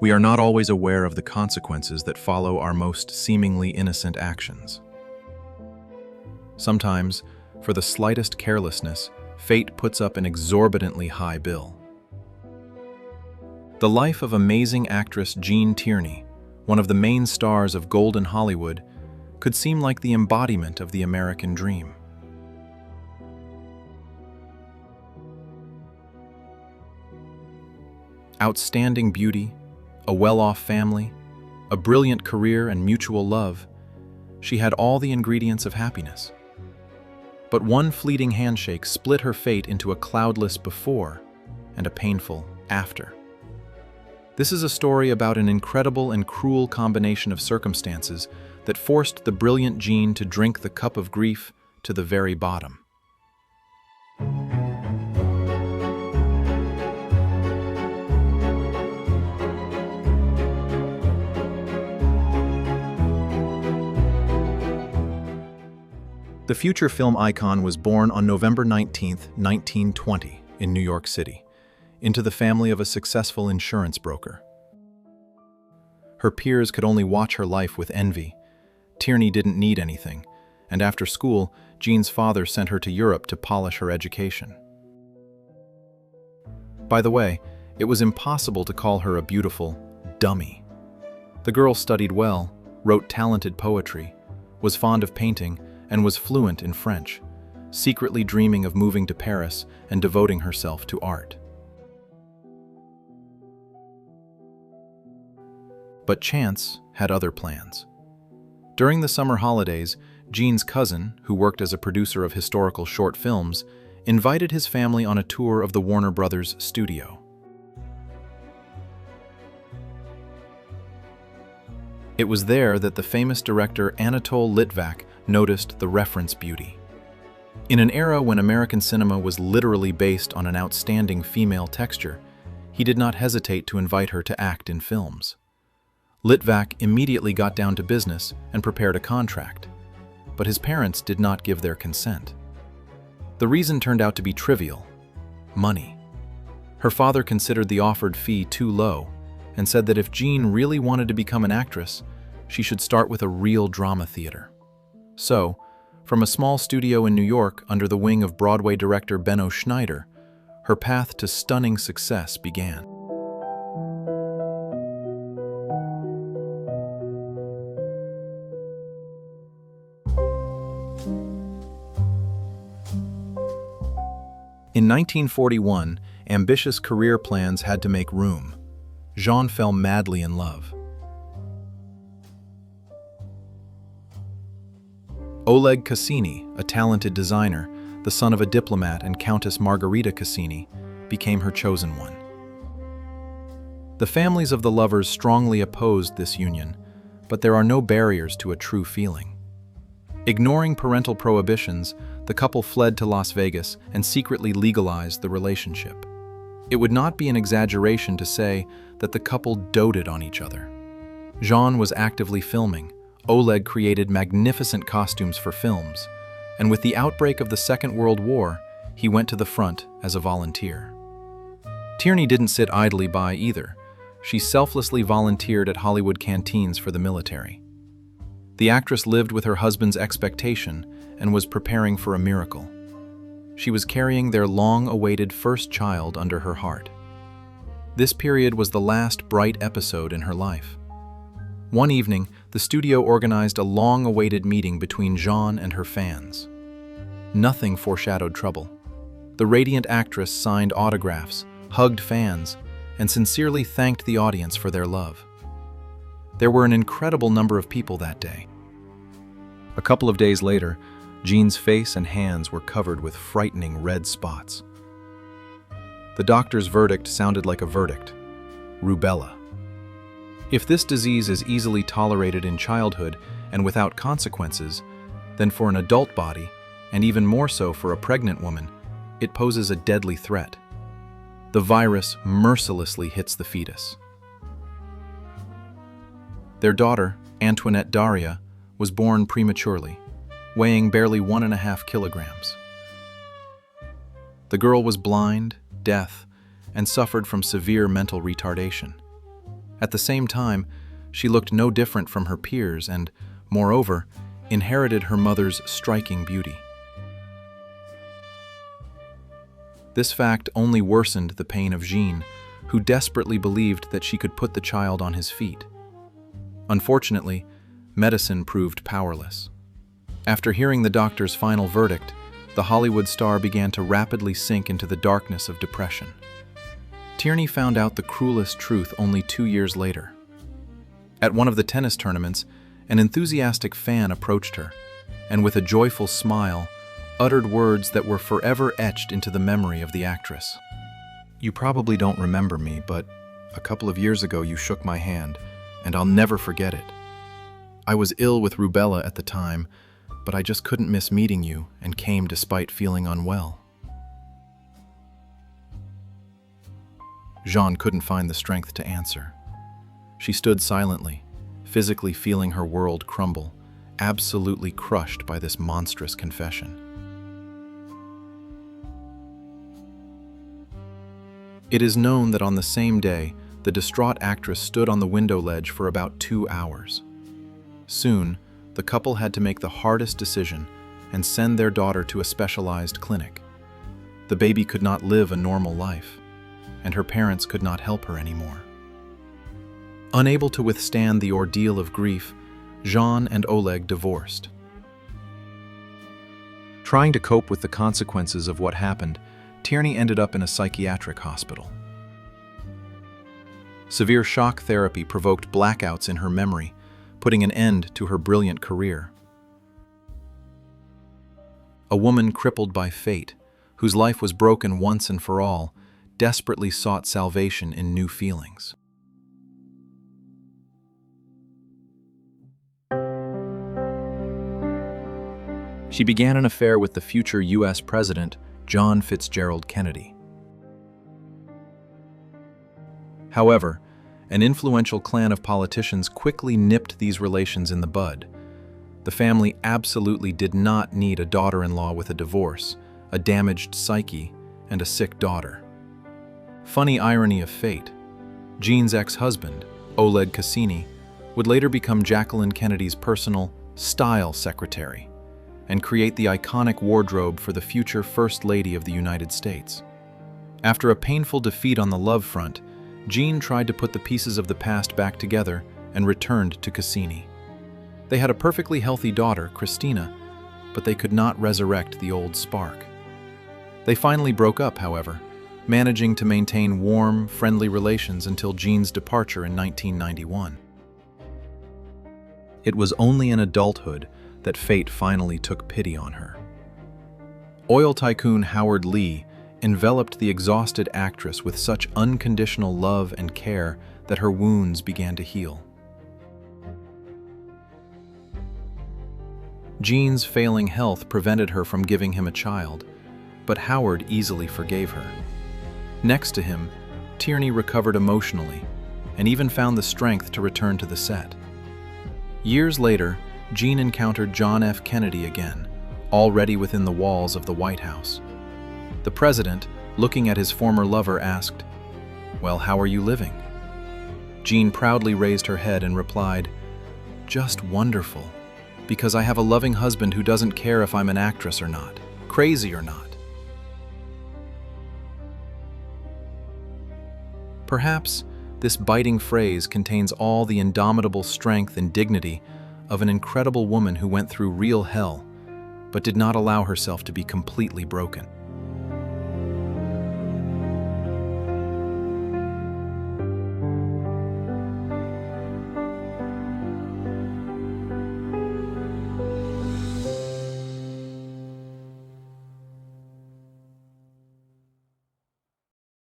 We are not always aware of the consequences that follow our most seemingly innocent actions. Sometimes, for the slightest carelessness, fate puts up an exorbitantly high bill. The life of amazing actress Gene Tierney, one of the main stars of golden Hollywood, could seem like the embodiment of the American dream. Outstanding beauty, a well-off family, a brilliant career and mutual love, she had all the ingredients of happiness. But one fleeting handshake split her fate into a cloudless before and a painful after. This is a story about an incredible and cruel combination of circumstances that forced the brilliant Jean to drink the cup of grief to the very bottom. The future film icon was born on November 19, 1920, in New York City, into the family of a successful insurance broker. Her peers could only watch her life with envy. Tierney didn't need anything, and after school, Jean's father sent her to Europe to polish her education. By the way, it was impossible to call her a beautiful dummy. The girl studied well, wrote talented poetry, was fond of painting, and was fluent in French, secretly dreaming of moving to Paris and devoting herself to art. But chance had other plans. During the summer holidays, Jean's cousin, who worked as a producer of historical short films, invited his family on a tour of the Warner Brothers studio. It was there that the famous director Anatole Litvak noticed the reference beauty. In an era when American cinema was literally based on an outstanding female texture, he did not hesitate to invite her to act in films. Litvak immediately got down to business and prepared a contract, but his parents did not give their consent. The reason turned out to be trivial: money. Her father considered the offered fee too low and said that if Jean really wanted to become an actress, she should start with a real drama theater. So, from a small studio in New York under the wing of Broadway director Benno Schneider, her path to stunning success began. In 1941, ambitious career plans had to make room. Jean fell madly in love. Oleg Cassini, a talented designer, the son of a diplomat and Countess Margherita Cassini, became her chosen one. The families of the lovers strongly opposed this union, but there are no barriers to a true feeling. Ignoring parental prohibitions, the couple fled to Las Vegas and secretly legalized the relationship. It would not be an exaggeration to say that the couple doted on each other. Jean was actively filming. Oleg created magnificent costumes for films, and with the outbreak of the Second World War, he went to the front as a volunteer. Tierney didn't sit idly by either. She selflessly volunteered at Hollywood canteens for the military. The actress lived with her husband's expectation and was preparing for a miracle. She was carrying their long-awaited first child under her heart. This period was the last bright episode in her life. One evening, the studio organized a long-awaited meeting between Jean and her fans. Nothing foreshadowed trouble. The radiant actress signed autographs, hugged fans, and sincerely thanked the audience for their love. There were an incredible number of people that day. A couple of days later, Jean's face and hands were covered with frightening red spots. The doctor's verdict sounded like a verdict: rubella. If this disease is easily tolerated in childhood and without consequences, then for an adult body, and even more so for a pregnant woman, it poses a deadly threat. The virus mercilessly hits the fetus. Their daughter, Antoinette Daria, was born prematurely, weighing barely 1.5 kilograms. The girl was blind, deaf, and suffered from severe mental retardation. At the same time, she looked no different from her peers and, moreover, inherited her mother's striking beauty. This fact only worsened the pain of Jean, who desperately believed that she could put the child on his feet. Unfortunately, medicine proved powerless. After hearing the doctor's final verdict, the Hollywood star began to rapidly sink into the darkness of depression. Tierney found out the cruelest truth only 2 years later. At one of the tennis tournaments, an enthusiastic fan approached her, and with a joyful smile, uttered words that were forever etched into the memory of the actress. "You probably don't remember me, but a couple of years ago you shook my hand, and I'll never forget it. I was ill with rubella at the time, but I just couldn't miss meeting you and came despite feeling unwell." Jean couldn't find the strength to answer. She stood silently, physically feeling her world crumble, absolutely crushed by this monstrous confession. It is known that on the same day, the distraught actress stood on the window ledge for about 2 hours. Soon, the couple had to make the hardest decision and send their daughter to a specialized clinic. The baby could not live a normal life, and her parents could not help her anymore. Unable to withstand the ordeal of grief, Jean and Oleg divorced. Trying to cope with the consequences of what happened, Tierney ended up in a psychiatric hospital. Severe shock therapy provoked blackouts in her memory, putting an end to her brilliant career. A woman crippled by fate, whose life was broken once and for all, desperately sought salvation in new feelings. She began an affair with the future U.S. President, John Fitzgerald Kennedy. However, an influential clan of politicians quickly nipped these relations in the bud. The family absolutely did not need a daughter-in-law with a divorce, a damaged psyche, and a sick daughter. Funny irony of fate, Jean's ex-husband, Oleg Cassini, would later become Jacqueline Kennedy's personal style secretary and create the iconic wardrobe for the future First Lady of the United States. After a painful defeat on the love front, Jean tried to put the pieces of the past back together and returned to Cassini. They had a perfectly healthy daughter, Christina, but they could not resurrect the old spark. They finally broke up, however, managing to maintain warm, friendly relations until Jean's departure in 1991. It was only in adulthood that fate finally took pity on her. Oil tycoon Howard Lee enveloped the exhausted actress with such unconditional love and care that her wounds began to heal. Jean's failing health prevented her from giving him a child, but Howard easily forgave her. Next to him, Tierney recovered emotionally and even found the strength to return to the set. Years later, Jean encountered John F. Kennedy again, already within the walls of the White House. The president, looking at his former lover, asked, "Well, how are you living?" Jean proudly raised her head and replied, "Just wonderful, because I have a loving husband who doesn't care if I'm an actress or not, crazy or not." Perhaps this biting phrase contains all the indomitable strength and dignity of an incredible woman who went through real hell, but did not allow herself to be completely broken.